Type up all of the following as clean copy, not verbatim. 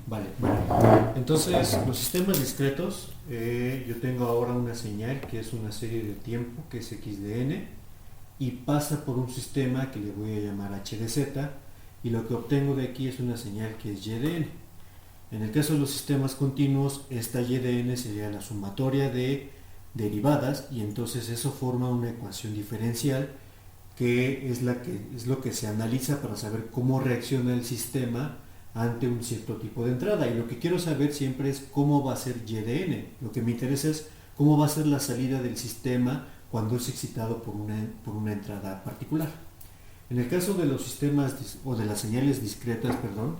Vale, bueno. Entonces, los sistemas discretos, yo tengo ahora una señal que es una serie de tiempo, que es x de n, y pasa por un sistema que le voy a llamar h de z, y lo que obtengo de aquí es una señal que es y de n. En el caso de los sistemas continuos, esta y de n sería la sumatoria de derivadas, y entonces eso forma una ecuación diferencial que es lo que se analiza para saber cómo reacciona el sistema ante un cierto tipo de entrada. Y lo que quiero saber siempre es cómo va a ser y de n. Lo que me interesa es cómo va a ser la salida del sistema cuando es excitado por una entrada particular. En el caso de los sistemas o de las señales discretas, perdón,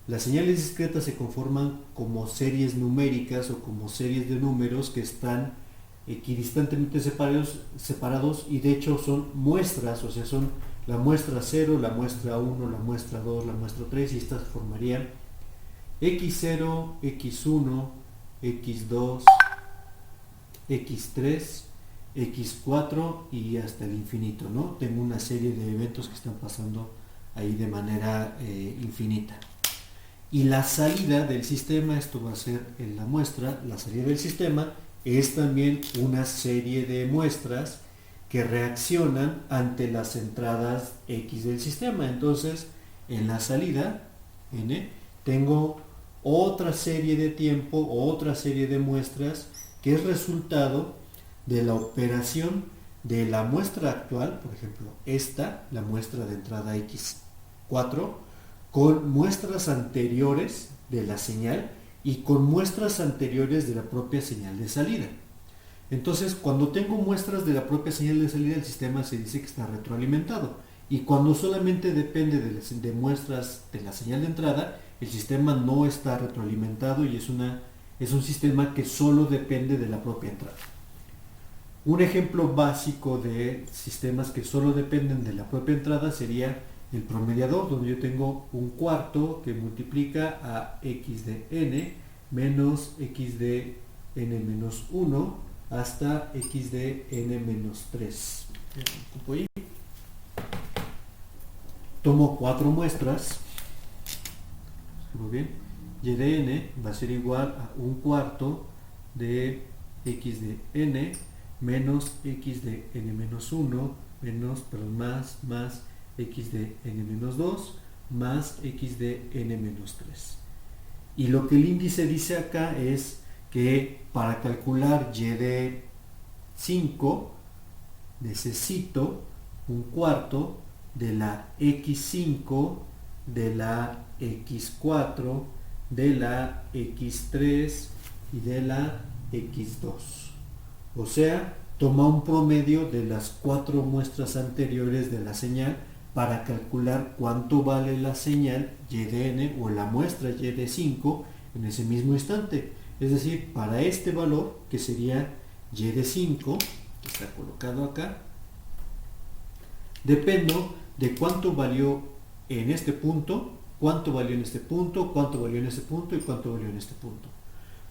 las señales discretas se conforman como series numéricas o como series de números que están equidistantemente separados, y de hecho son muestras, o sea, son la muestra 0, la muestra 1, la muestra 2, la muestra 3, y estas formarían x0, x1, x2, x3, x4 y hasta el infinito, ¿no? Tengo una serie de eventos que están pasando ahí de manera infinita. Y la salida del sistema, esto va a ser en la muestra, la salida del sistema es también una serie de muestras que reaccionan ante las entradas X del sistema. Entonces, en la salida, N, tengo otra serie de tiempo, otra serie de muestras que es resultado de la operación de la muestra actual, por ejemplo, esta, la muestra de entrada X4, con muestras anteriores de la señal y con muestras anteriores de la propia señal de salida. Entonces, cuando tengo muestras de la propia señal de salida, el sistema se dice que está retroalimentado. Y cuando solamente depende de muestras de la señal de entrada, el sistema no está retroalimentado y es un sistema que solo depende de la propia entrada. Un ejemplo básico de sistemas que solo dependen de la propia entrada sería el promediador, donde yo tengo un cuarto que multiplica a x de n menos x de n menos 1 hasta x de n menos 3. Tomo cuatro muestras, muy bien, y de n va a ser igual a un cuarto de x de n menos x de n menos 1 menos, perdón, más x de n menos 2 más x de n menos 3. Y lo que el índice dice acá es que para calcular y de 5 necesito un cuarto de la x5, de la x4, de la x3 y de la x2. O sea, toma un promedio de las cuatro muestras anteriores de la señal para calcular cuánto vale la señal y de n o la muestra y de 5 en ese mismo instante. Es decir, para este valor, que sería y de 5, que está colocado acá, dependo de cuánto valió en este punto, cuánto valió en este punto, cuánto valió en este punto y cuánto valió en este punto.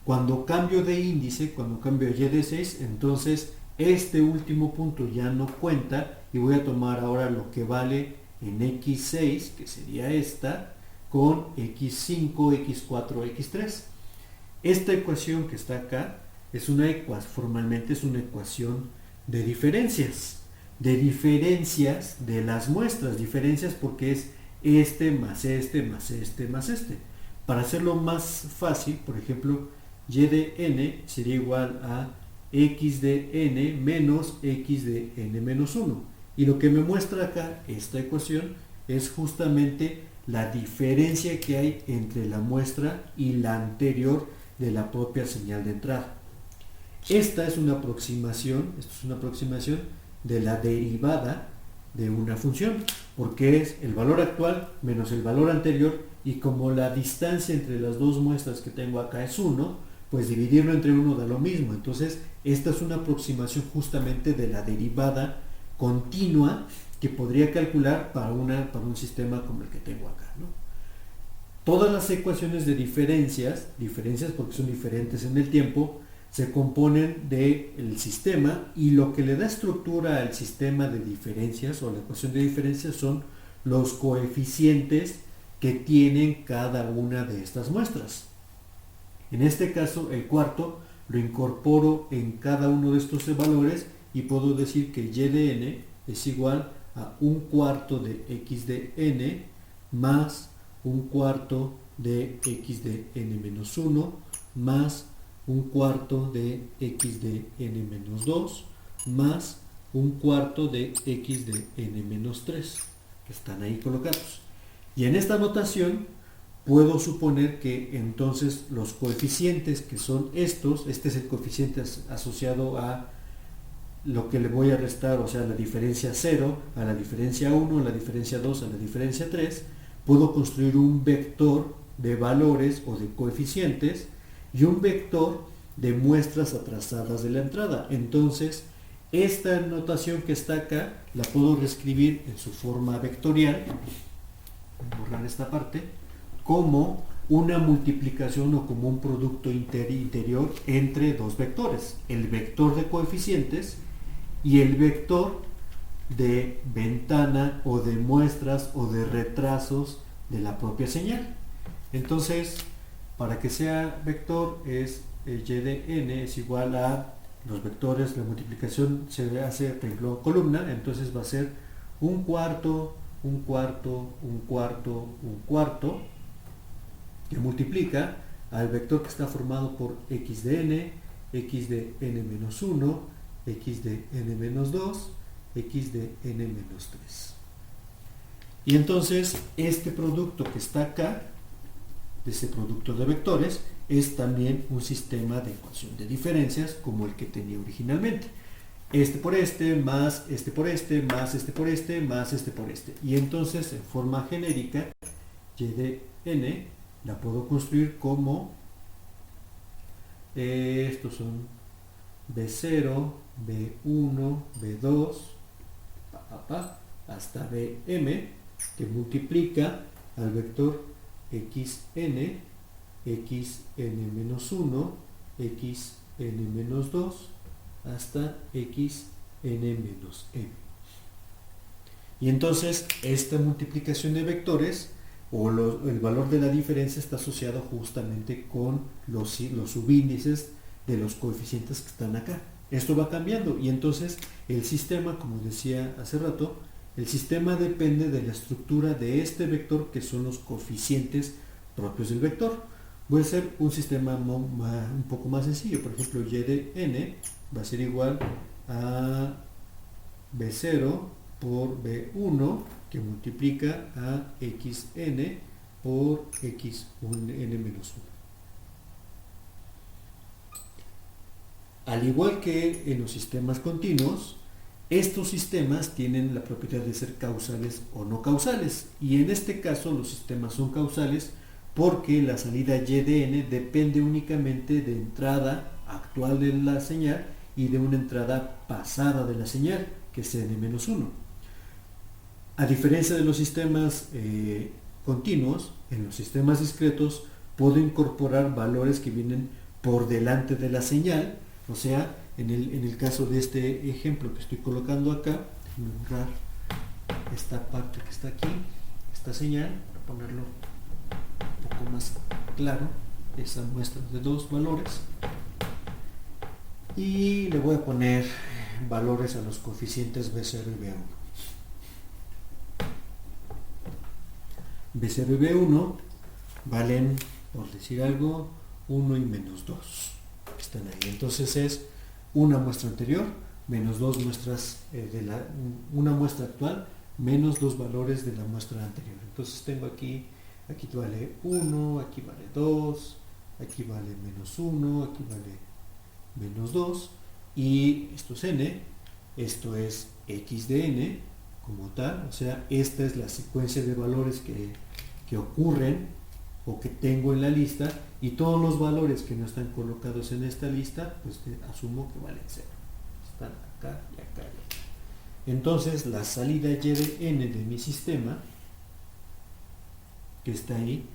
Cuando cambio de índice, cuando cambio y de 6, entonces este último punto ya no cuenta y voy a tomar ahora lo que vale en x6, que sería esta, con x5, x4, x3. Esta ecuación que está acá es formalmente es una ecuación de diferencias de las muestras, diferencias porque es este más este más este más este. Para hacerlo más fácil, por ejemplo, y de n sería igual a x de n menos x de n menos 1. Y lo que me muestra acá esta ecuación es justamente la diferencia que hay entre la muestra y la anterior de la propia señal de entrada. Esta es una aproximación de la derivada de una función, porque es el valor actual menos el valor anterior, y como la distancia entre las dos muestras que tengo acá es 1, pues dividirlo entre 1 da lo mismo. Entonces, esta es una aproximación justamente de la derivada continua que podría calcular para un sistema como el que tengo acá, ¿no? Todas las ecuaciones de diferencias porque son diferentes en el tiempo, se componen del sistema, y lo que le da estructura al sistema de diferencias o la ecuación de diferencias son los coeficientes que tienen cada una de estas muestras. En este caso, el cuarto lo incorporo en cada uno de estos valores y puedo decir que y de n es igual a un cuarto de x de n más un cuarto de x de n menos 1 más un cuarto de x de n menos 2 más un cuarto de x de n menos 3, que están ahí colocados. Y en esta notación puedo suponer que entonces los coeficientes que son estos, este es el coeficiente asociado a lo que le voy a restar, o sea, la diferencia 0, a la diferencia 1, a la diferencia 2, a la diferencia 3, puedo construir un vector de valores o de coeficientes y un vector de muestras atrasadas de la entrada. Entonces, esta notación que está acá la puedo reescribir en su forma vectorial, voy a borrar esta parte, como una multiplicación o como un producto interior entre dos vectores, el vector de coeficientes y el vector de ventana o de muestras o de retrasos de la propia señal. Entonces, para que sea vector es y de n es igual a los vectores, la multiplicación se hace renglón columna, entonces va a ser un cuarto, un cuarto, un cuarto, un cuarto, que multiplica al vector que está formado por x de n menos 1, x de n menos 2, x de n menos 3. Y entonces este producto que está acá, de ese producto de vectores, es también un sistema de ecuación de diferencias como el que tenía originalmente. Este por este, más este por este, más este por este, más este por este. Y entonces en forma genérica, y de n la puedo construir como estos son b0, b1, b2, hasta bm, que multiplica al vector xn, xn menos 1, xn menos 2, hasta xn menos m. Y entonces esta multiplicación de vectores o el valor de la diferencia está asociado justamente con los subíndices de los coeficientes que están acá. Esto va cambiando y entonces el sistema, como decía hace rato, el sistema depende de la estructura de este vector que son los coeficientes propios del vector. Voy a hacer un sistema un poco más sencillo, por ejemplo y de n va a ser igual a b0 por b1 que multiplica a xn por x1n menos 1. Al igual que en los sistemas continuos, estos sistemas tienen la propiedad de ser causales o no causales, y en este caso los sistemas son causales porque la salida y de n depende únicamente de entrada actual de la señal y de una entrada pasada de la señal, que es n-1. A diferencia de los sistemas continuos, en los sistemas discretos puedo incorporar valores que vienen por delante de la señal, o sea, en el caso de este ejemplo que estoy colocando acá, voy a borrar esta parte que está aquí, esta señal, para ponerlo un poco más claro, esa muestra de dos valores, y le voy a poner valores a los coeficientes B0 y B1. B0 y B1 valen, por decir algo, 1 y menos 2. Están ahí. Entonces es una muestra anterior menos dos muestras una muestra actual menos dos valores de la muestra anterior. Entonces tengo aquí vale 1, aquí vale 2, aquí vale menos 1, aquí vale menos 2, y esto es n, esto es x de n como tal, o sea, esta es la secuencia de valores que ocurren o que tengo en la lista, y todos los valores que no están colocados en esta lista, pues asumo que valen 0. Están acá y acá y acá. Entonces la salida y de n de mi sistema, que está ahí,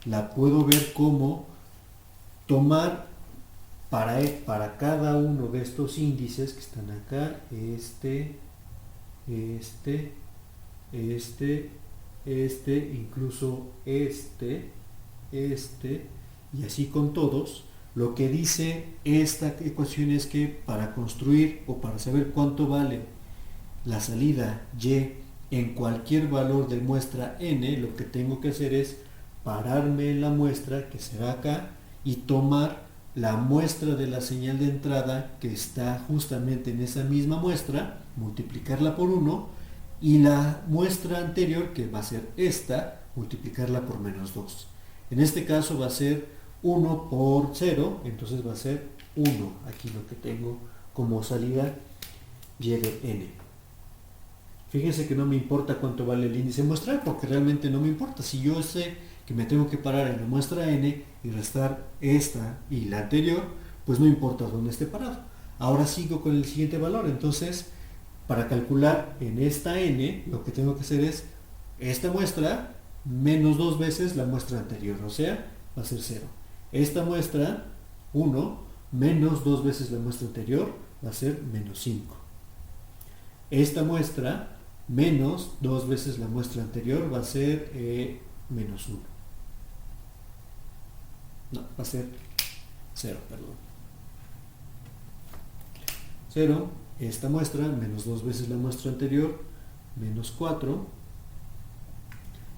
la puedo ver como tomar para cada uno de estos índices que están acá, este incluso y así con todos. Lo que dice esta ecuación es que para construir o para saber cuánto vale la salida y en cualquier valor de muestra n, lo que tengo que hacer es pararme en la muestra, que será acá, y tomar la muestra de la señal de entrada que está justamente en esa misma muestra, multiplicarla por 1, y la muestra anterior, que va a ser esta, multiplicarla por menos 2. En este caso va a ser 1 por 0, entonces va a ser 1, aquí lo que tengo como salida y de n. Fíjense que no me importa cuánto vale el índice muestral, porque realmente no me importa. Si yo sé que me tengo que parar en la muestra n y restar esta y la anterior, pues no importa dónde esté parado. Ahora sigo con el siguiente valor. Entonces, para calcular en esta n, lo que tengo que hacer es esta muestra menos 2 veces la muestra anterior, o sea, va a ser 0. Esta muestra, 1, menos 2 veces la muestra anterior, va a ser menos 5. Esta muestra, menos 2 veces la muestra anterior, va a ser menos 1. No, va a ser 0, perdón. 0, esta muestra, menos 2 veces la muestra anterior, menos 4.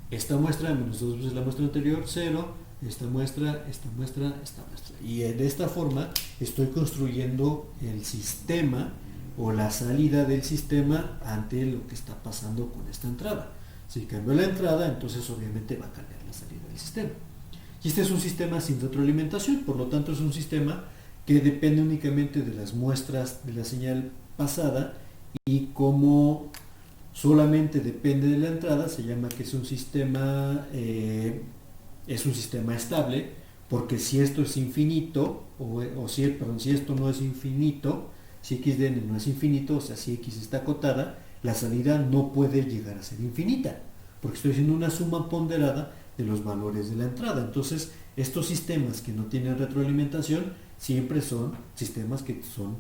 Esta muestra, menos 2 veces la muestra anterior, 0. Esta muestra, esta muestra, esta muestra. Y de esta forma estoy construyendo el sistema o la salida del sistema ante lo que está pasando con esta entrada. Si cambio la entrada, entonces obviamente va a cambiar la salida del sistema. Y este es un sistema sin retroalimentación, por lo tanto es un sistema que depende únicamente de las muestras de la señal pasada, y como solamente depende de la entrada, se llama que es un sistema estable, porque si esto es infinito, si esto no es infinito, si x de n no es infinito, o sea, si x está acotada, la salida no puede llegar a ser infinita, porque estoy haciendo una suma ponderada de los valores de la entrada. Entonces, estos sistemas que no tienen retroalimentación siempre son sistemas que son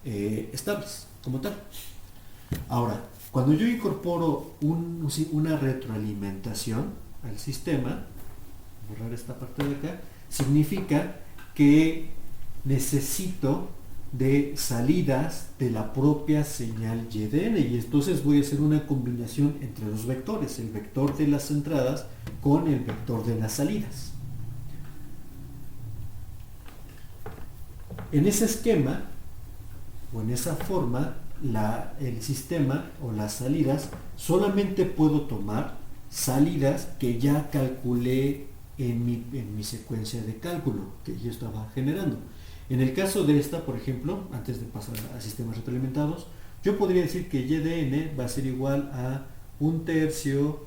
estables, como tal. Ahora, cuando yo incorporo una retroalimentación al sistema, borrar esta parte de acá, significa que necesito de salidas de la propia señal y de n, y entonces voy a hacer una combinación entre los vectores, el vector de las entradas con el vector de las salidas. En ese esquema o en esa forma, el sistema o las salidas, solamente puedo tomar salidas que ya calculé en mi secuencia de cálculo que yo estaba generando. En el caso de esta, por ejemplo, antes de pasar a sistemas retroalimentados, yo podría decir que y de n va a ser igual a 1/3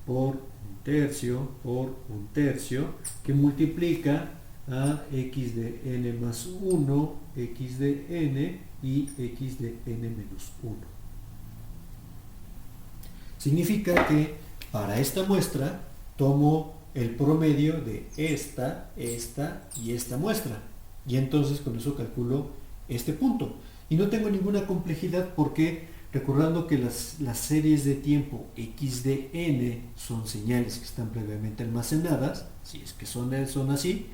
por 1/3 por 1/3, que multiplica a x de n más 1, x de n y x de n menos 1. Significa que para esta muestra tomo el promedio de esta y esta muestra, y entonces con eso calculo este punto. Y no tengo ninguna complejidad, porque recordando que las series de tiempo x de n son señales que están previamente almacenadas, si es que son así.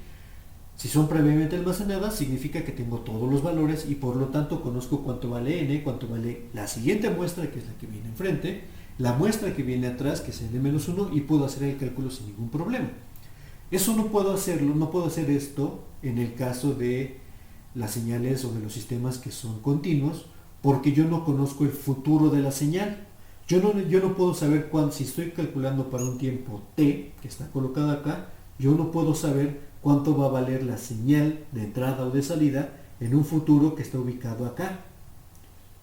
Si son previamente almacenadas, significa que tengo todos los valores, y por lo tanto conozco cuánto vale n, cuánto vale la siguiente muestra, que es la que viene enfrente, la muestra que viene atrás, que es n-1, y puedo hacer el cálculo sin ningún problema. Eso no puedo hacer esto en el caso de las señales o de los sistemas que son continuos, porque yo no conozco el futuro de la señal. Yo no puedo saber si estoy calculando para un tiempo t, que está colocado acá, yo no puedo saber cuánto va a valer la señal de entrada o de salida en un futuro que está ubicado acá.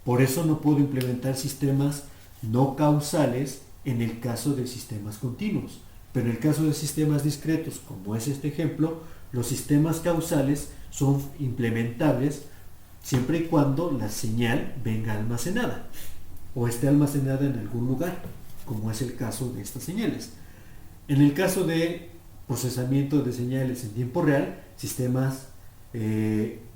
Por eso no puedo implementar sistemas no causales en el caso de sistemas continuos. Pero en el caso de sistemas discretos, como es este ejemplo, los sistemas causales son implementables siempre y cuando la señal venga almacenada o esté almacenada en algún lugar, como es el caso de estas señales. En el caso de procesamiento de señales en tiempo real, sistemas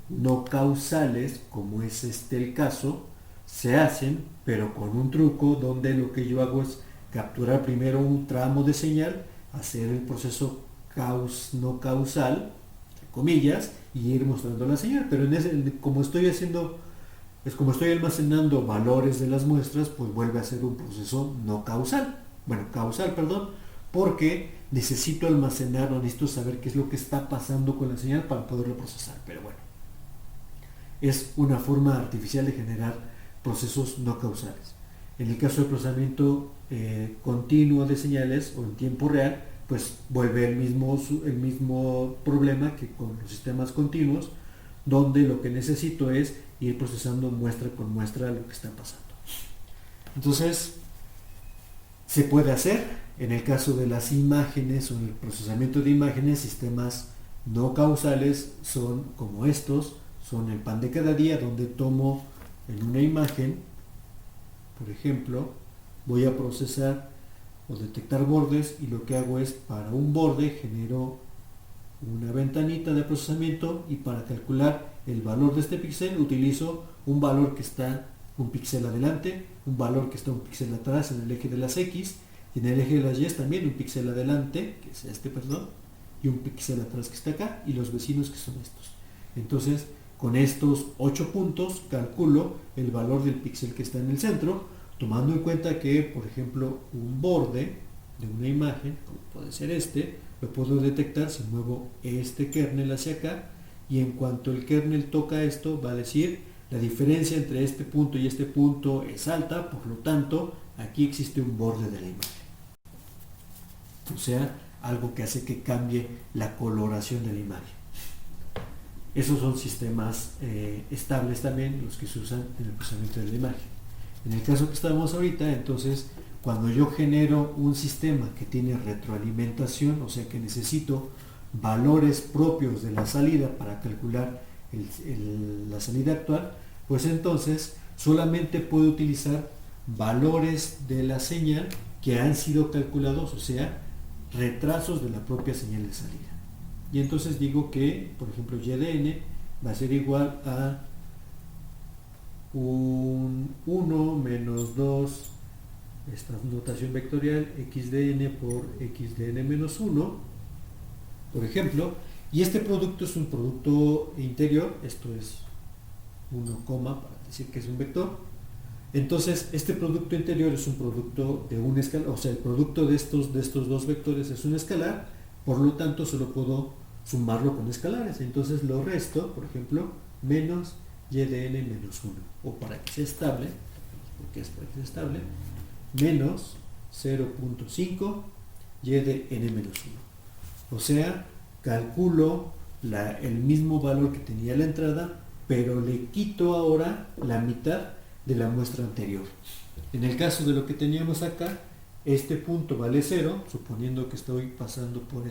no causales, como es el caso, se hacen, pero con un truco donde lo que yo hago es capturar primero un tramo de señal, hacer el proceso no causal, entre comillas, y ir mostrando la señal. Pero como estoy almacenando valores de las muestras, pues vuelve a ser un proceso no causal. Bueno, causal, perdón, porque necesito almacenar o necesito saber qué es lo que está pasando con la señal para poderlo procesar. Pero bueno, es una forma artificial de generar procesos no causales. En el caso del procesamiento continuo de señales o en tiempo real, pues vuelve el mismo problema que con los sistemas continuos, donde lo que necesito es ir procesando muestra con muestra lo que está pasando. Entonces, se puede hacer. En el caso de las imágenes o en el procesamiento de imágenes, sistemas no causales son como estos, son el pan de cada día, donde tomo en una imagen, por ejemplo, voy a procesar o detectar bordes, y lo que hago es, para un borde genero una ventanita de procesamiento, y para calcular el valor de este píxel utilizo un valor que está un píxel adelante, un valor que está un píxel atrás en el eje de las X, y en el eje de las Y también un píxel adelante, que es este, perdón, y un píxel atrás que está acá, y los vecinos que son estos. Entonces, con estos 8 puntos calculo el valor del píxel que está en el centro, tomando en cuenta que, por ejemplo, un borde de una imagen, como puede ser este, lo puedo detectar si muevo este kernel hacia acá, y en cuanto el kernel toca esto, va a decir la diferencia entre este punto y este punto es alta, por lo tanto, aquí existe un borde de la imagen. O sea, algo que hace que cambie la coloración de la imagen. Esos son sistemas estables también, los que se usan en el procesamiento de la imagen. En el caso que estamos ahorita, entonces, cuando yo genero un sistema que tiene retroalimentación, o sea que necesito valores propios de la salida para calcular la salida actual, pues entonces solamente puedo utilizar valores de la señal que han sido calculados, o sea, retrasos de la propia señal de salida. Y entonces digo que, por ejemplo, y de n va a ser igual a un 1 menos 2, esta notación vectorial, x de n por x de n menos 1, por ejemplo, y este producto es un producto interior, esto es 1, para decir que es un vector. Entonces, este producto interior es un producto de un escalar, o sea, el producto de estos dos vectores es un escalar, por lo tanto solo puedo sumarlo con escalares. Entonces lo resto, por ejemplo, menos y de n menos 1, o para que sea estable, porque es para que sea estable, menos 0.5 y de n menos 1. O sea, calculo el mismo valor que tenía la entrada, pero le quito ahora la mitad de la muestra anterior. En el caso de lo que teníamos acá, este punto vale 0, suponiendo que estoy pasando por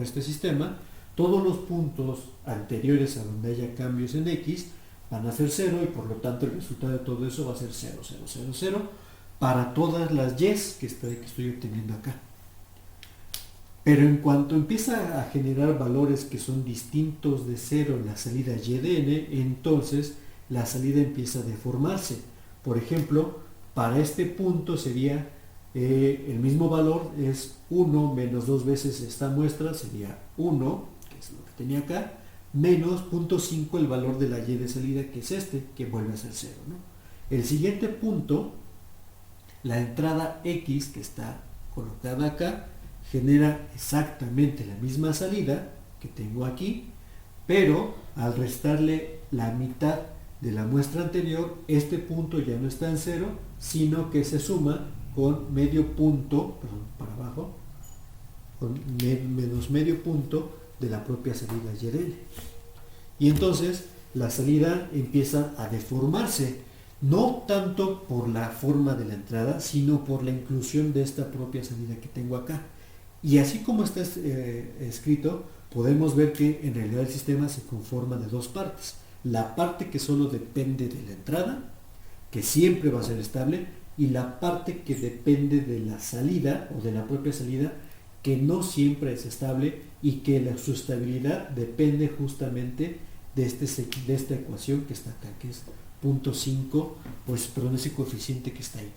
este sistema. Todos los puntos anteriores a donde haya cambios en X van a ser 0, y por lo tanto el resultado de todo eso va a ser 0, 0, 0, 0 para todas las Y's que estoy obteniendo acá. Pero en cuanto empieza a generar valores que son distintos de 0 en la salida y de n, entonces la salida empieza a deformarse. Por ejemplo, para este punto sería el mismo valor, es 1 menos 2 veces esta muestra, sería 1, que es lo que tenía acá, menos 0.5 el valor de la y de salida, que es este, que vuelve a ser 0, ¿no? El siguiente punto, la entrada x que está colocada acá, genera exactamente la misma salida que tengo aquí, pero al restarle la mitad de la muestra anterior, este punto ya no está en 0, sino que se suma con medio punto, perdón, para abajo, con menos medio punto de la propia salida y de n. Y entonces la salida empieza a deformarse, no tanto por la forma de la entrada, sino por la inclusión de esta propia salida que tengo acá. Y así como está escrito, podemos ver que en realidad el sistema se conforma de dos partes. La parte que solo depende de la entrada, que siempre va a ser estable, y la parte que depende de la salida o de la propia salida, que no siempre es estable, y que su estabilidad depende justamente de esta ecuación que está acá, que es 0.5, pues perdón, ese coeficiente que está ahí.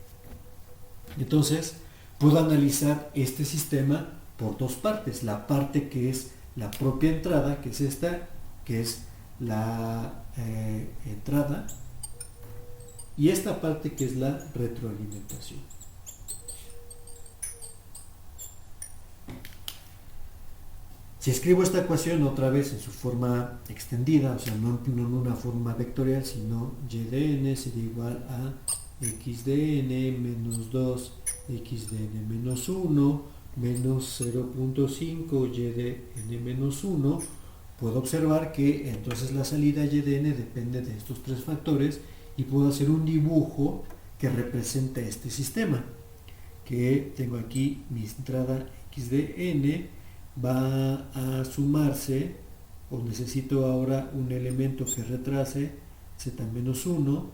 Entonces, puedo analizar este sistema por dos partes. La parte que es la propia entrada, que es esta, que es la entrada, y esta parte que es la retroalimentación. Si escribo esta ecuación otra vez en su forma extendida, o sea, no en una forma vectorial, sino y de n sería igual a x de n menos 2 x de n menos 1 menos 0.5 y de n menos 1, puedo observar que entonces la salida y de n depende de estos tres factores y puedo hacer un dibujo que representa este sistema, que tengo aquí mi entrada x de n va a sumarse, o necesito ahora un elemento que retrase z-1,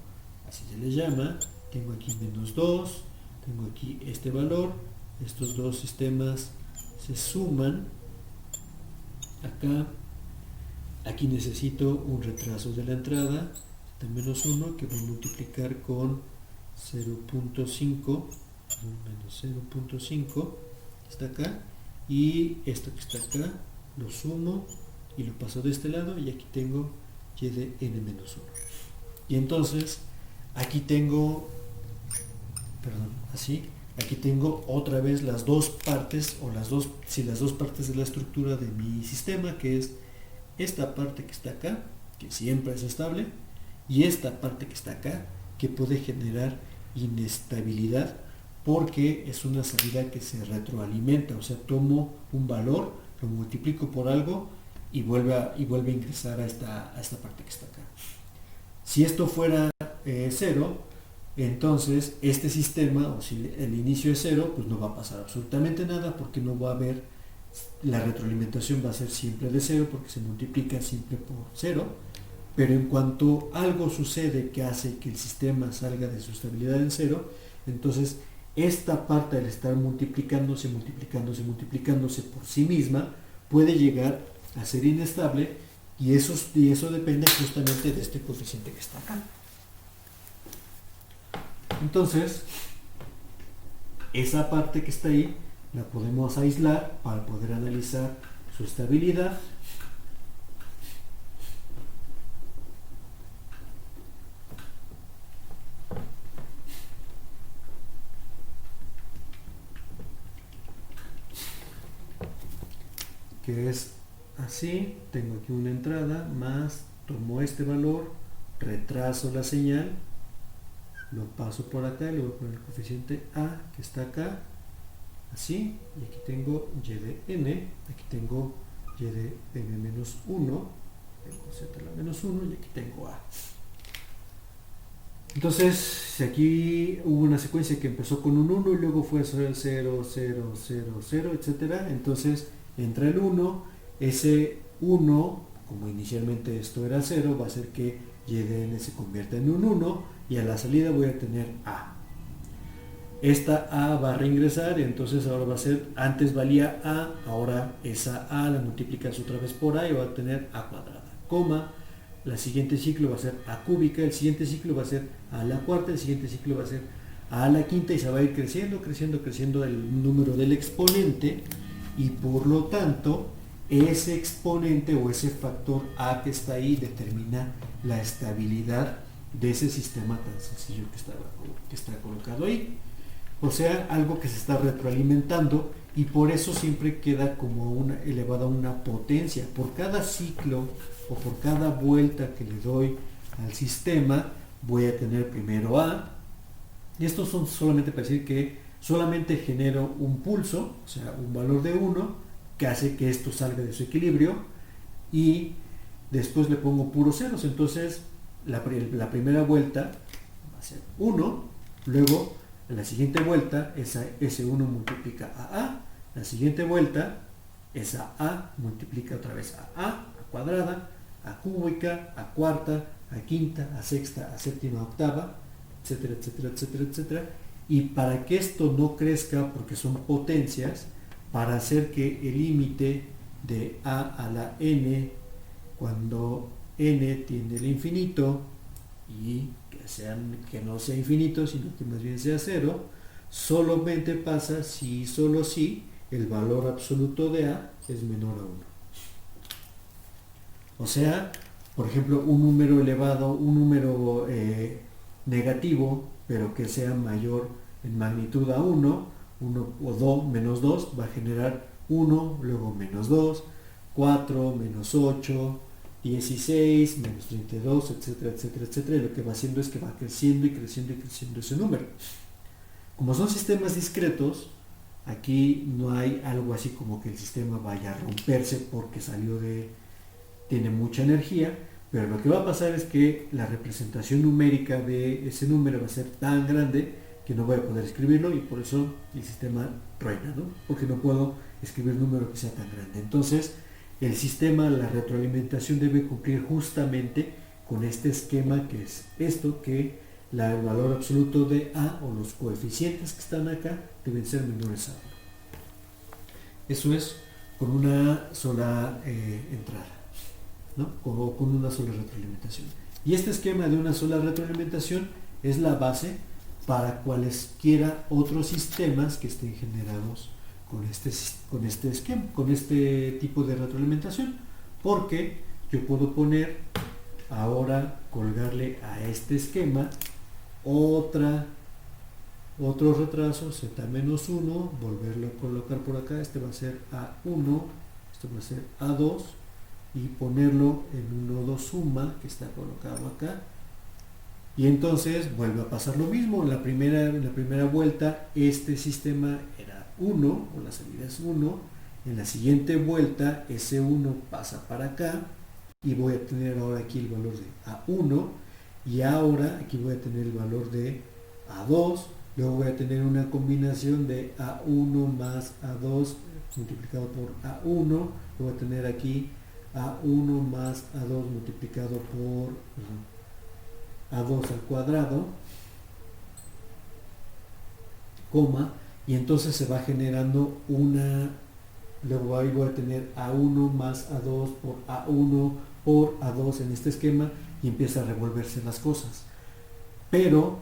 así se le llama. Tengo aquí menos 2, tengo aquí este valor, estos dos sistemas se suman acá. Aquí necesito un retraso de la entrada z-1 que voy a multiplicar con 0.5 menos 0.5, está acá, y esto que está acá lo sumo y lo paso de este lado, y aquí tengo y de n menos 1. Y entonces aquí tengo, perdón, así, aquí tengo otra vez las dos partes, o las dos partes de la estructura de mi sistema, que es esta parte que está acá, que siempre es estable, y esta parte que está acá, que puede generar inestabilidad, porque es una salida que se retroalimenta, o sea, tomo un valor, lo multiplico por algo y vuelve a ingresar a esta parte que está acá. Si esto fuera 0, entonces este sistema, o si el inicio es 0, pues no va a pasar absolutamente nada, porque no va a haber, la retroalimentación va a ser siempre de 0, porque se multiplica siempre por 0, pero en cuanto algo sucede que hace que el sistema salga de su estabilidad en 0, entonces esta parte, al estar multiplicándose por sí misma, puede llegar a ser inestable, y eso depende justamente de este coeficiente que está acá. Entonces, esa parte que está ahí la podemos aislar para poder analizar su estabilidad. Que es así, tengo aquí una entrada, más tomo este valor, retraso la señal, lo paso por acá, le voy a poner el coeficiente A que está acá, así, y aquí tengo y de n, aquí tengo y de n menos 1, tengo z a la menos 1, y aquí tengo A. Entonces, si aquí hubo una secuencia que empezó con un 1 y luego fue 0, 0, 0, 0, 0, etcétera, entonces entra el 1, ese 1, como inicialmente esto era 0, va a hacer que y de n se convierta en un 1, y a la salida voy a tener A. Esta A va a reingresar, y entonces ahora va a ser, antes valía A, ahora esa A la multiplicas otra vez por A y va a tener A cuadrada, coma, el siguiente ciclo va a ser A cúbica, el siguiente ciclo va a ser A a la cuarta, el siguiente ciclo va a ser A a la quinta, y se va a ir creciendo el número del exponente, y por lo tanto ese exponente o ese factor A que está ahí determina la estabilidad de ese sistema tan sencillo que está colocado ahí. O sea, algo que se está retroalimentando, y por eso siempre queda como elevada una potencia. Por cada ciclo o por cada vuelta que le doy al sistema, voy a tener primero A, y estos son solamente para decir que solamente genero un pulso, o sea, un valor de 1, que hace que esto salga de su equilibrio, y después le pongo puros ceros. Entonces la primera vuelta va a ser 1, luego en la siguiente vuelta ese 1 multiplica a A, la siguiente vuelta esa A multiplica otra vez a cuadrada, a cúbica, a cuarta, a quinta, a sexta, a séptima, a octava, etcétera, etcétera, etcétera, etcétera. Y para que esto no crezca, porque son potencias, para hacer que el límite de A a la n, cuando n tiende al infinito, y que no sea infinito, sino que más bien sea 0, solamente pasa si y solo si el valor absoluto de A es menor a 1. O sea, por ejemplo, un número elevado, un número negativo, pero que sea mayor en magnitud a 1 o 2, menos 2, va a generar 1, luego menos 2, 4, menos 8, 16, menos 32, etcétera, etcétera, etcétera. Y lo que va haciendo es que va creciendo y creciendo y creciendo ese número. Como son sistemas discretos, aquí no hay algo así como que el sistema vaya a romperse porque tiene mucha energía, pero lo que va a pasar es que la representación numérica de ese número va a ser tan grande que no voy a poder escribirlo y por eso el sistema truena, ¿no? Porque no puedo escribir un número que sea tan grande. Entonces, el sistema, la retroalimentación debe cumplir justamente con este esquema que es esto, que el valor absoluto de A o los coeficientes que están acá deben ser menores a 1. Eso es con una sola entrada, ¿no? Con una sola retroalimentación. Y este esquema de una sola retroalimentación es la base para cualesquiera otros sistemas que estén generados con este esquema, con este tipo de retroalimentación, porque yo puedo poner ahora, colgarle a este esquema otro retraso z-1, volverlo a colocar por acá, este va a ser A1, este va a ser A2 y ponerlo en un nodo suma que está colocado acá. Y entonces vuelve a pasar lo mismo. En la primera vuelta este sistema era 1, o la salida es 1. En la siguiente vuelta ese 1 pasa para acá y voy a tener ahora aquí el valor de A1 y ahora aquí voy a tener el valor de A2. Luego voy a tener una combinación de A1 más A2 multiplicado por A1. Voy a tener aquí A1 más A2 multiplicado por A2 al cuadrado, coma, y entonces se va generando luego ahí voy a tener A1 más A2 por A1 por A2 en este esquema y empieza a revolverse las cosas. Pero,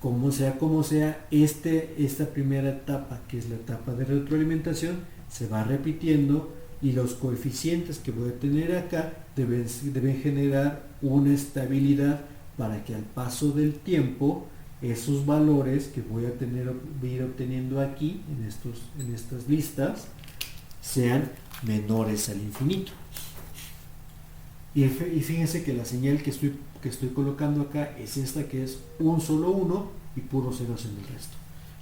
como sea, esta primera etapa, que es la etapa de retroalimentación, se va repitiendo y los coeficientes que voy a tener acá deben generar una estabilidad para que al paso del tiempo esos valores que voy a ir obteniendo aquí en estas listas sean menores al infinito. Y fíjense que la señal que estoy colocando acá es esta, que es un solo 1 y puros ceros en el resto.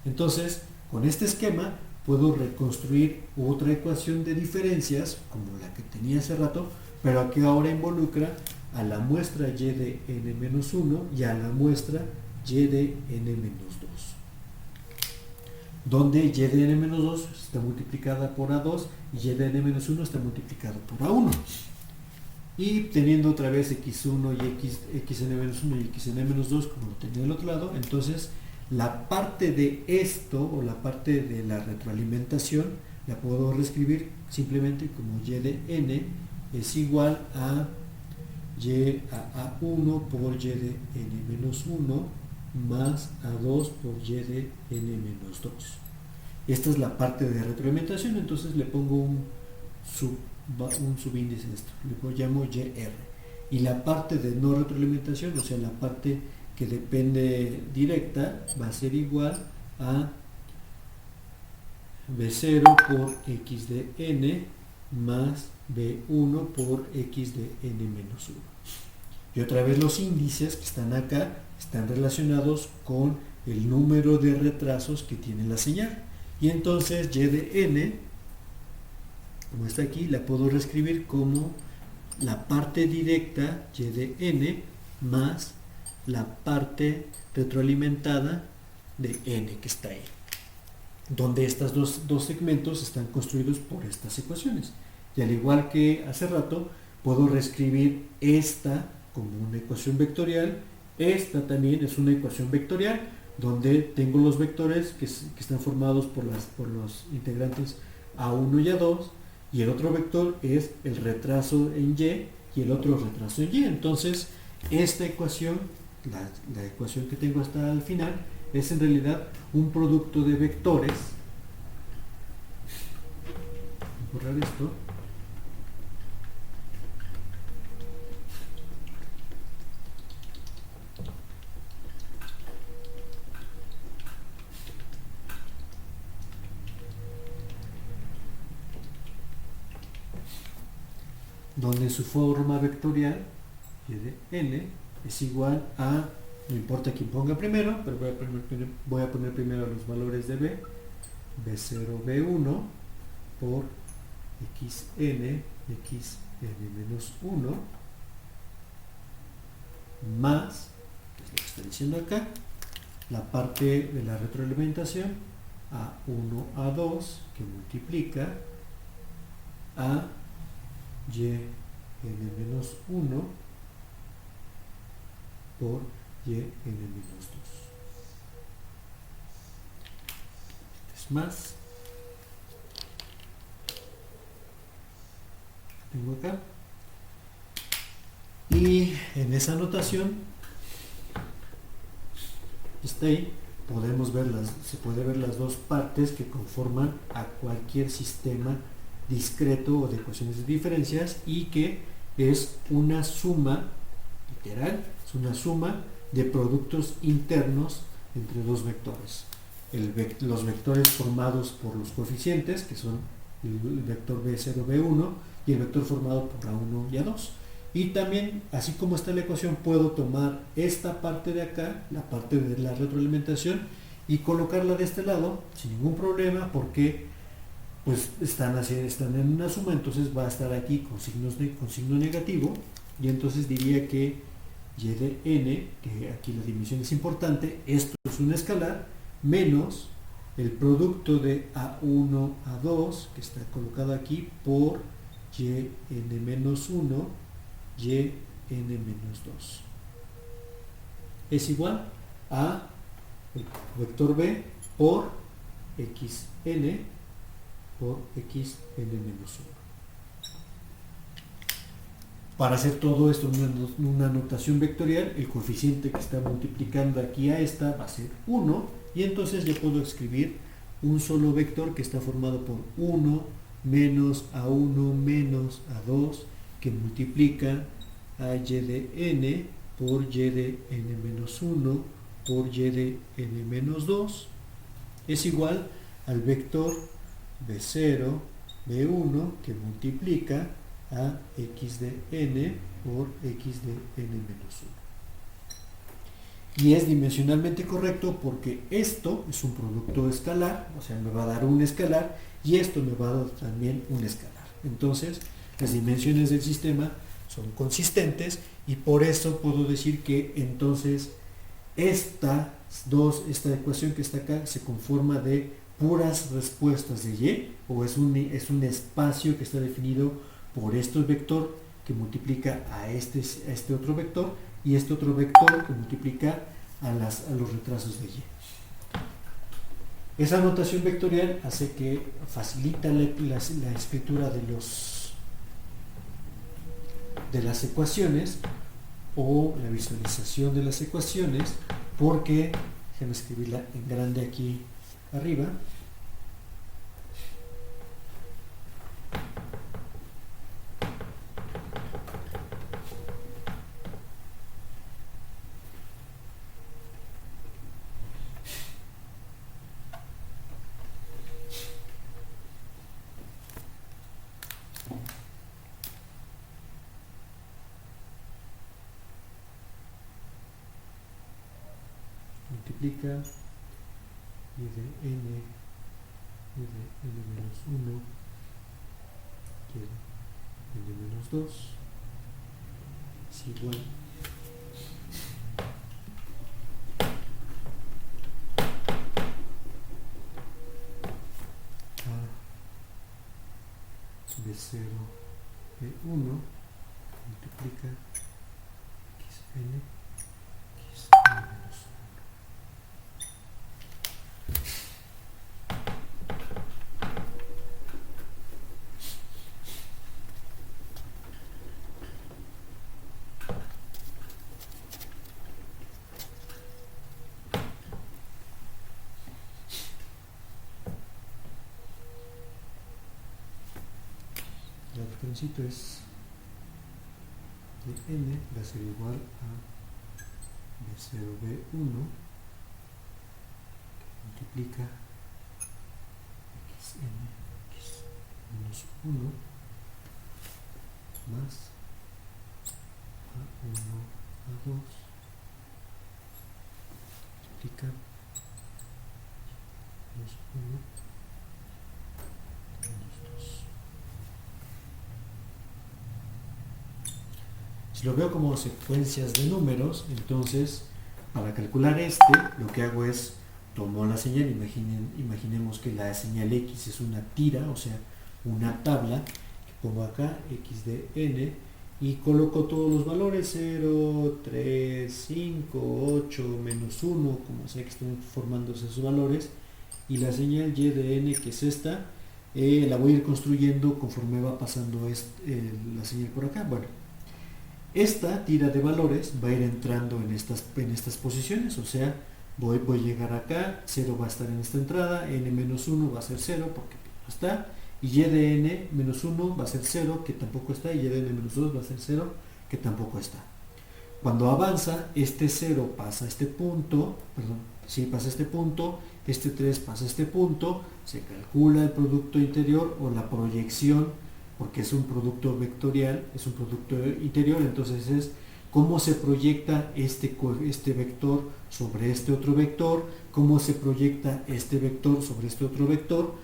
Entonces, con este esquema puedo reconstruir otra ecuación de diferencias como la que tenía hace rato, pero que ahora involucra a la muestra y de n-1 y a la muestra y de n-2, donde y de n-2 está multiplicada por a2 y y de n-1 está multiplicado por a1. Y teniendo otra vez x1 y xn-1 y xn-2 como lo tenía del otro lado, entonces la parte de esto o la parte de la retroalimentación la puedo reescribir simplemente como y de n es igual a y a a1 por y de n-1 más a2 por y de n-2. Esta es la parte de retroalimentación, entonces le pongo un subíndice de esto, le llamo YR. Y la parte de no retroalimentación, o sea, la parte que depende directa, va a ser igual a B0 por x de n más B1 por x de n-1. Y otra vez los índices que están acá están relacionados con el número de retrasos que tiene la señal. Y entonces y de n, como está aquí, la puedo reescribir como la parte directa y de n más la parte retroalimentada de n que está ahí, donde estos dos segmentos están construidos por estas ecuaciones. Y al igual que hace rato, puedo reescribir esta como una ecuación vectorial. Esta también es una ecuación vectorial, donde tengo los vectores que están formados por los integrantes A1 y A2, y el otro vector es el retraso en y el otro retraso en y. Entonces, esta ecuación, la ecuación que tengo hasta el final, es en realidad un producto de vectores. Voy a borrar esto. Donde su forma vectorial y de n es igual a, no importa quién ponga primero, pero voy a poner primero los valores de b, b0, b1 por xn, xn-1 más, que es lo que está diciendo acá, la parte de la retroalimentación a1, a2 que multiplica a y n-1 por y n-2. Es más, tengo acá, y en esa notación está ahí, se puede ver las dos partes que conforman a cualquier sistema discreto o de ecuaciones de diferencias, y que es una suma, literal, es una suma de productos internos entre dos vectores. Los vectores formados por los coeficientes, que son el vector b0, b1, y el vector formado por a1 y a2. Y también, así como está la ecuación, puedo tomar esta parte de acá, la parte de la retroalimentación, y colocarla de este lado sin ningún problema, porque pues están en una suma, entonces va a estar aquí con signo negativo, y entonces diría que y de n, que aquí la dimensión es importante, esto es un escalar, menos el producto de a1, a2, que está colocado aquí, por y n-1, y n-2. Es igual a el vector b por xn por xn-1. Para hacer todo esto en una notación vectorial, el coeficiente que está multiplicando aquí a esta va a ser 1, y entonces yo puedo escribir un solo vector que está formado por 1 menos a1 menos a2, que multiplica a y de n por y de n-1 por y de n-2, es igual al vector b0, b1, que multiplica a x de n por x de n-1. Y es dimensionalmente correcto porque esto es un producto escalar, o sea, me va a dar un escalar, y esto me va a dar también un escalar. Entonces, las dimensiones del sistema son consistentes, y por eso puedo decir que entonces esta ecuación que está acá se conforma de puras respuestas de y, o es un espacio que está definido por este vector que multiplica a este otro vector, y este otro vector que multiplica a los retrasos de y. Esa notación vectorial hace que facilita la escritura de las ecuaciones, o la visualización de las ecuaciones, porque, déjenme escribirla en grande aquí arriba, multiplica y de n n-1 y de n-2 es igual a b0 b1 multiplica xn xn-1. la trencito es de n va a ser igual a b0 b1 que multiplica xn x menos 1 más a1 a2 multiplica menos 1 menos 2. Si lo veo como secuencias de números, entonces para calcular lo que hago es tomo la señal, imaginemos que la señal x es una tira, o sea, una tabla, que pongo acá x de n y coloco todos los valores 0, 3, 5, 8, menos 1, como sea que estén formándose esos valores, y la señal y de n, que es esta, la voy a ir construyendo conforme va pasando la señal por acá. Bueno, esta tira de valores va a ir entrando en estas posiciones, o sea, voy a llegar acá, 0 va a estar en esta entrada, n-1 va a ser 0 porque no está, y y de n-1 va a ser 0 que tampoco está, y y de n-2 va a ser 0 que tampoco está. Cuando avanza, este 0 pasa a este punto, pasa a este punto, este 3 pasa a este punto, se calcula el producto interior o la proyección, porque es un producto vectorial, es un producto interior, entonces es cómo se proyecta este vector sobre este otro vector, cómo se proyecta este vector sobre este otro vector,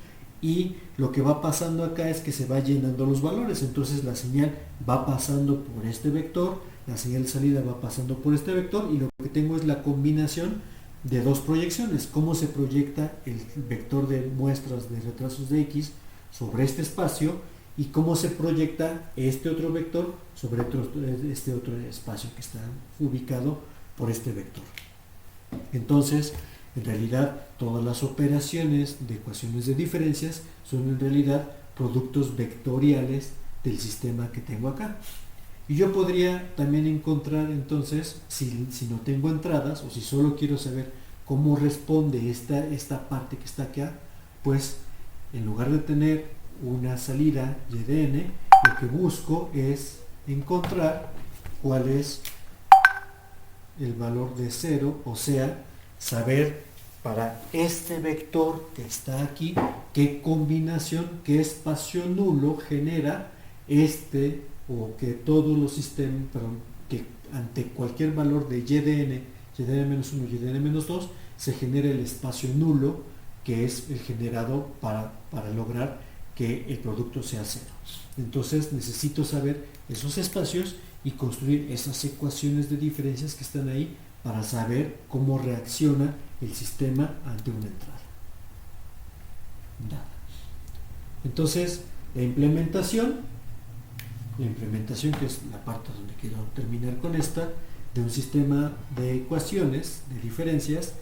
y lo que va pasando acá es que se va llenando los valores, entonces la señal va pasando por este vector, la señal de salida va pasando por este vector, y lo que tengo es la combinación de dos proyecciones, cómo se proyecta el vector de muestras de retrasos de x sobre este espacio, y cómo se proyecta este otro vector sobre este otro espacio que está ubicado por este vector. Entonces, en realidad, todas las operaciones de ecuaciones de diferencias son en realidad productos vectoriales del sistema que tengo acá. Y yo podría también encontrar, entonces, si no tengo entradas, o si solo quiero saber cómo responde esta parte que está acá, pues en lugar de tener una salida y de n, lo que busco es encontrar cuál es el valor de 0, o sea, saber para este vector que está aquí, qué combinación, qué espacio nulo genera o que todos los sistemas, que ante cualquier valor de y de n-1 y de n-2, se genera el espacio nulo, que es el generado para lograr que el producto sea 0. Entonces necesito saber esos espacios y construir esas ecuaciones de diferencias que están ahí para saber cómo reacciona el sistema ante una entrada dada. Entonces, la implementación, que es la parte donde quiero terminar con esta, de un sistema de ecuaciones de diferencias,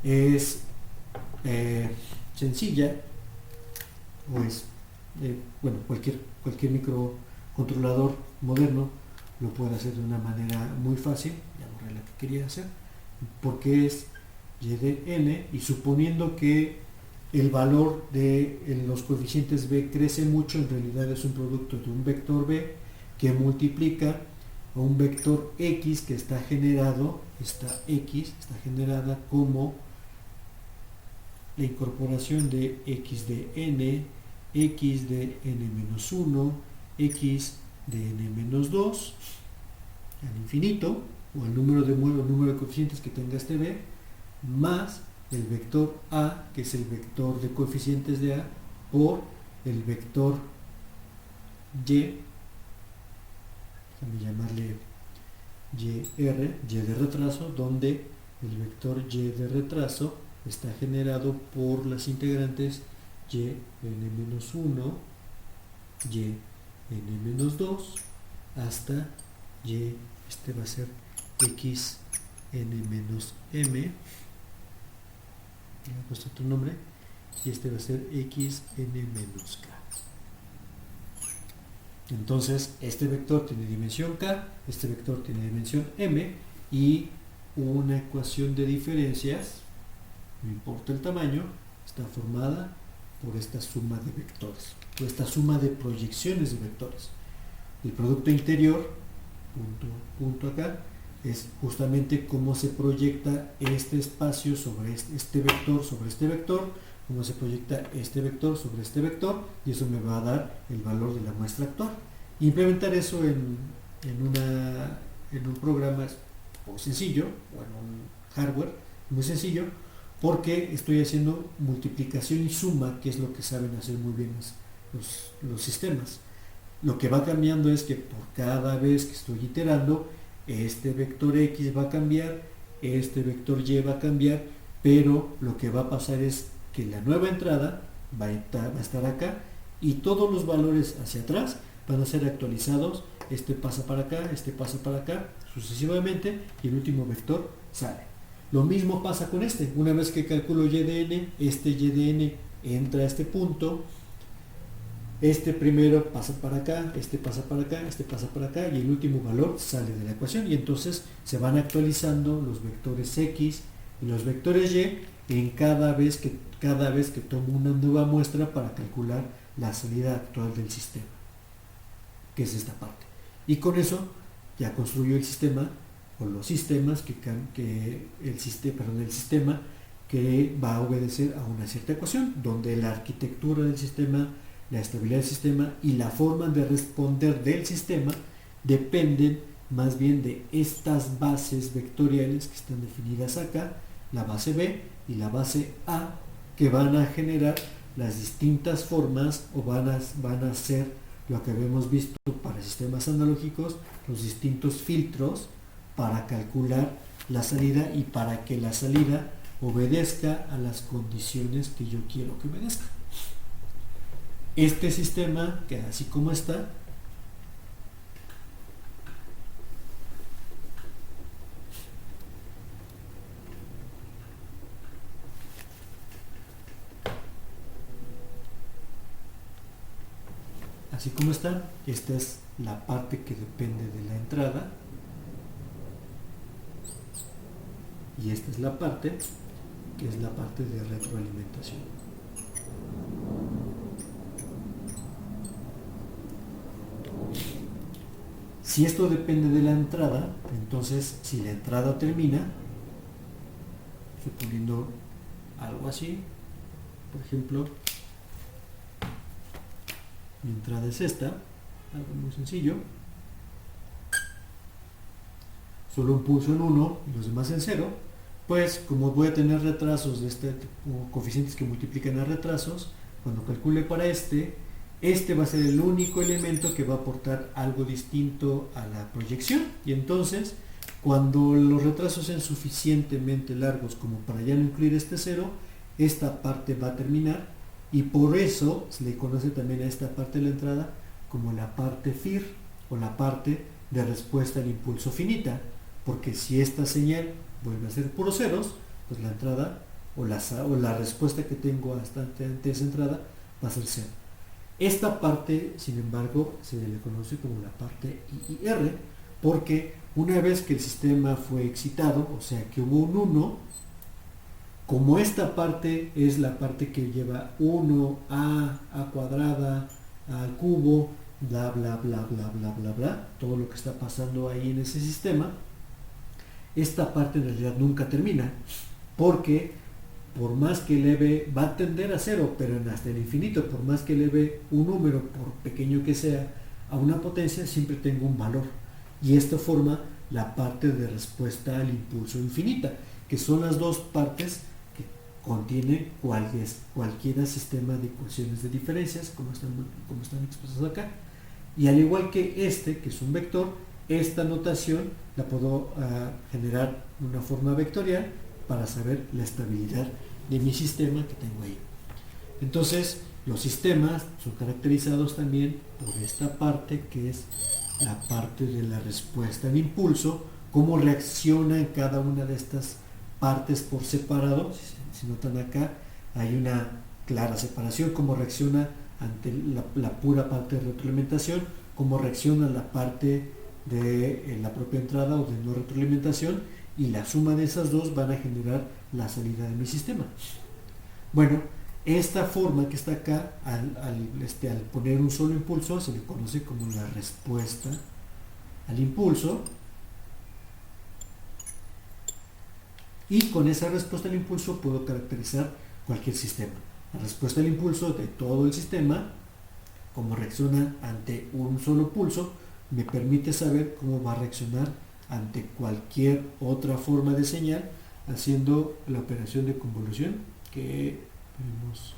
es sencilla, pues cualquier microcontrolador moderno lo puede hacer de una manera muy fácil. Ya borré la que quería hacer, porque es y de n, y suponiendo que el valor de los coeficientes b crece mucho, en realidad es un producto de un vector b que multiplica a un vector x que está generado, esta x está generada como la incorporación de x de n, x de n-1, x de n-2 al infinito, o el número de coeficientes que tenga este b, más el vector a, que es el vector de coeficientes de a, por el vector y, déjame llamarle y de retraso, donde el vector y de retraso está generado por las integrantes y n-1, y n-2 hasta y, va a ser x n-m, le he puesto otro nombre, y va a ser x n-k. Entonces, este vector tiene dimensión k, este vector tiene dimensión m, y una ecuación de diferencias, no importa el tamaño, está formada por esta suma de vectores, por esta suma de proyecciones de vectores. El producto interior, punto acá, es justamente cómo se proyecta este espacio sobre este vector, cómo se proyecta este vector sobre este vector, y eso me va a dar el valor de la muestra actual. Implementar eso en un programa muy sencillo, o en un hardware muy sencillo, porque estoy haciendo multiplicación y suma, que es lo que saben hacer muy bien los sistemas. Lo que va cambiando es que por cada vez que estoy iterando, este vector X va a cambiar, este vector Y va a cambiar, pero lo que va a pasar es que la nueva entrada va a estar acá, y todos los valores hacia atrás van a ser actualizados. Este pasa para acá, este pasa para acá, sucesivamente, y el último vector sale. Lo mismo pasa con este. Una vez que calculo y de n, este y de n entra a este punto, este primero pasa para acá, este pasa para acá, este pasa para acá, y el último valor sale de la ecuación, y entonces se van actualizando los vectores x y los vectores y en cada vez que tomo una nueva muestra para calcular la salida actual del sistema, que es esta parte. Y con eso ya construyo el sistema, o los sistemas el sistema que va a obedecer a una cierta ecuación, donde la arquitectura del sistema, la estabilidad del sistema y la forma de responder del sistema dependen más bien de estas bases vectoriales que están definidas acá, la base B y la base A, que van a generar las distintas formas, o van a ser lo que habíamos visto para sistemas analógicos, los distintos filtros para calcular la salida y para que la salida obedezca a las condiciones que yo quiero que obedezca. Este sistema queda así como está. Así como está, esta es la parte que depende de la entrada, y esta es la parte que es la parte de retroalimentación. Si esto depende de la entrada, entonces si la entrada termina, estoy poniendo algo así, por ejemplo, mi entrada es esta, algo muy sencillo, solo un pulso en 1 y los demás en 0, pues como voy a tener retrasos de o coeficientes que multiplican a retrasos, cuando calcule para este va a ser el único elemento que va a aportar algo distinto a la proyección, y entonces cuando los retrasos sean suficientemente largos como para ya no incluir este 0, esta parte va a terminar, y por eso se le conoce también a esta parte de la entrada como la parte FIR, o la parte de respuesta al impulso finita, porque si esta señal vuelve a ser puros ceros, pues la entrada o la respuesta que tengo hasta ante esa entrada va a ser 0. Esta parte, sin embargo, se le conoce como la parte IR, porque una vez que el sistema fue excitado, o sea que hubo un 1, como esta parte es la parte que lleva 1, a cuadrada, al cubo, bla bla bla bla bla bla bla, todo lo que está pasando ahí en ese sistema, esta parte en realidad nunca termina, porque por más que eleve, va a tender a 0, pero hasta el infinito, por más que eleve un número, por pequeño que sea, a una potencia, siempre tengo un valor, y esto forma la parte de respuesta al impulso infinita, que son las dos partes que contiene cualquier sistema de ecuaciones de diferencias, como están expresadas acá. Y al igual que que es un vector, esta notación la puedo generar de una forma vectorial para saber la estabilidad de mi sistema que tengo ahí. Entonces, los sistemas son caracterizados también por esta parte, que es la parte de la respuesta al impulso, cómo reacciona en cada una de estas partes por separado. Si notan acá, hay una clara separación, cómo reacciona ante la pura parte de retroalimentación, cómo reacciona la parte de la propia entrada o de no retroalimentación, y la suma de esas dos van a generar la salida de mi sistema. Bueno, Esta forma que está acá, al poner un solo impulso, se le conoce como la respuesta al impulso. Y con esa respuesta al impulso puedo caracterizar cualquier sistema. La respuesta al impulso de todo el sistema, cómo reacciona ante un solo pulso, me permite saber cómo va a reaccionar ante cualquier otra forma de señal, haciendo la operación de convolución que vemos